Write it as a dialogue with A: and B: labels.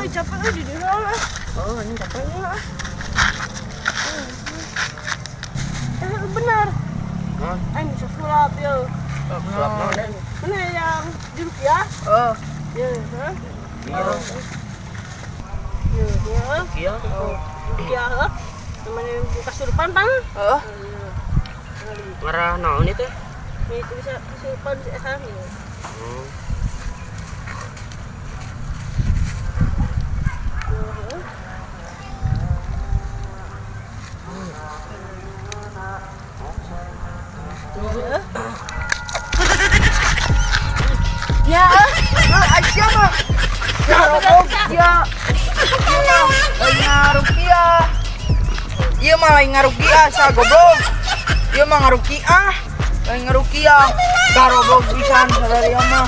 A: capek di sana.
B: Oh, ini capeknya.
A: Benar.
B: Hah?
A: Aing bisa sulap ya.
B: Sulap naon?
A: Mana yang di rupiah?
B: Oh,
A: Ya, hah?
B: iya.
A: Ya.
B: Iya.
A: Rupiah, hah? Namanya buka surupan, Bang.
B: Oh, ngarah naon itu?
A: Bisa surupan di sana.
B: Oh.
A: Ya,
B: Aja mah. Ya. Ngarukiah. Iya mah lain ngarukiah sa goblok. Iya mah ngarukiah. Lain ngarukiah. Garoblok pisan sadaya mah.